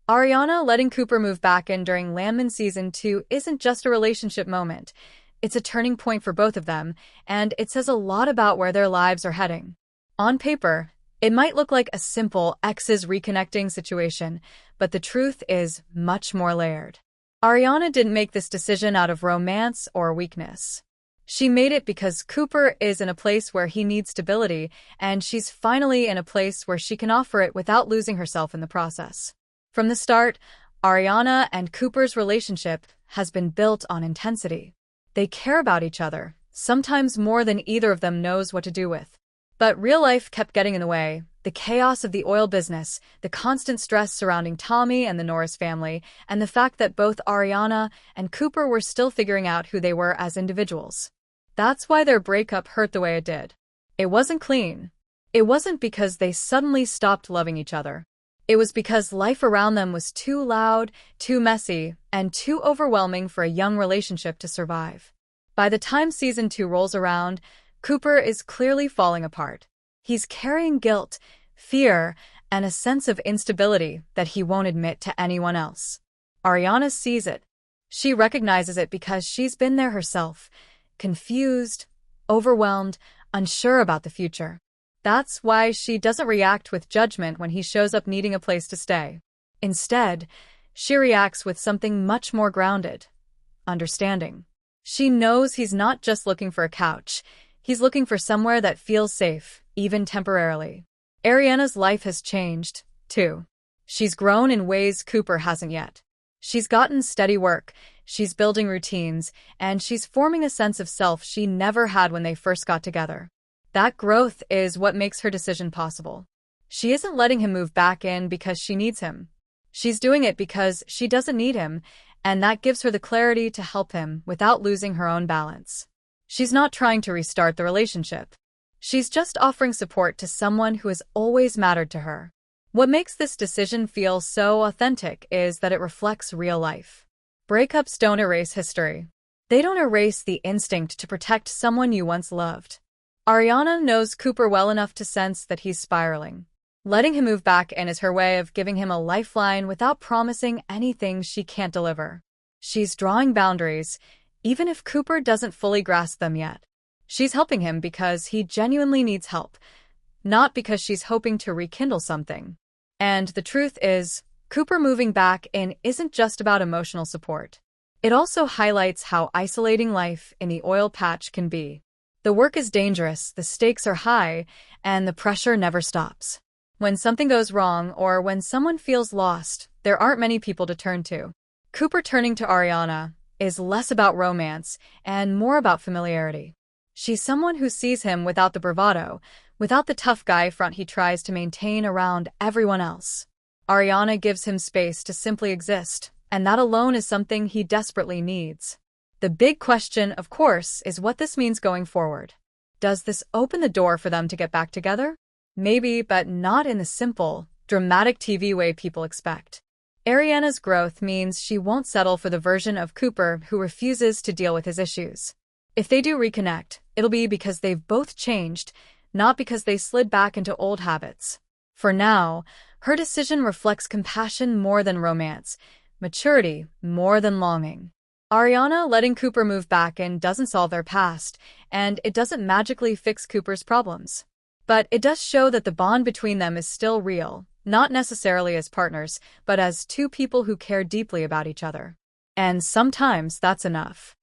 Ariana letting Cooper move back in during Landman Season 2 isn't just a relationship moment. It's a turning point for both of them, and it says a lot about where their lives are heading. On paper, it might look like a simple exes reconnecting situation, but the truth is much more layered. Ariana didn't make this decision out of romance or weakness. She made it because Cooper is in a place where he needs stability, and she's finally in a place where she can offer it without losing herself in the process. From the start, Ariana and Cooper's relationship has been built on intensity. They care about each other, sometimes more than either of them knows what to do with. But real life kept getting in the way. The chaos of the oil business, the constant stress surrounding Tommy and the Norris family, and the fact that both Ariana and Cooper were still figuring out who they were as individuals. That's why their breakup hurt the way it did. It wasn't clean. It wasn't because they suddenly stopped loving each other. It was because life around them was too loud, too messy, and too overwhelming for a young relationship to survive. By the time Season 2 rolls around, Cooper is clearly falling apart. He's carrying guilt, fear, and a sense of instability that he won't admit to anyone else. Ariana sees it. She recognizes it because she's been there herself, confused, overwhelmed, unsure about the future. That's why she doesn't react with judgment when he shows up needing a place to stay. Instead, she reacts with something much more grounded: understanding. She knows he's not just looking for a couch. He's looking for somewhere that feels safe, even temporarily. Ariana's life has changed, too. She's grown in ways Cooper hasn't yet. She's gotten steady work, she's building routines, and she's forming a sense of self she never had when they first got together. That growth is what makes her decision possible. She isn't letting him move back in because she needs him. She's doing it because she doesn't need him, and that gives her the clarity to help him without losing her own balance. She's not trying to restart the relationship. She's just offering support to someone who has always mattered to her. What makes this decision feel so authentic is that it reflects real life. Breakups don't erase history. They don't erase the instinct to protect someone you once loved. Ariana knows Cooper well enough to sense that he's spiraling. Letting him move back in is her way of giving him a lifeline without promising anything she can't deliver. She's drawing boundaries, even if Cooper doesn't fully grasp them yet. She's helping him because he genuinely needs help, not because she's hoping to rekindle something. And the truth is, Cooper moving back in isn't just about emotional support. It also highlights how isolating life in the oil patch can be. The work is dangerous, the stakes are high, and the pressure never stops. When something goes wrong or when someone feels lost, there aren't many people to turn to. Cooper turning to Ariana is less about romance and more about familiarity. She's someone who sees him without the bravado, without the tough guy front he tries to maintain around everyone else. Ariana gives him space to simply exist, and that alone is something he desperately needs. The big question, of course, is what this means going forward. Does this open the door for them to get back together? Maybe, but not in the simple, dramatic TV way people expect. Ariana's growth means she won't settle for the version of Cooper who refuses to deal with his issues. If they do reconnect, it'll be because they've both changed, not because they slid back into old habits. For now, her decision reflects compassion more than romance, maturity more than longing. Ariana letting Cooper move back in doesn't solve their past, and it doesn't magically fix Cooper's problems. But it does show that the bond between them is still real, not necessarily as partners, but as two people who care deeply about each other. And sometimes that's enough.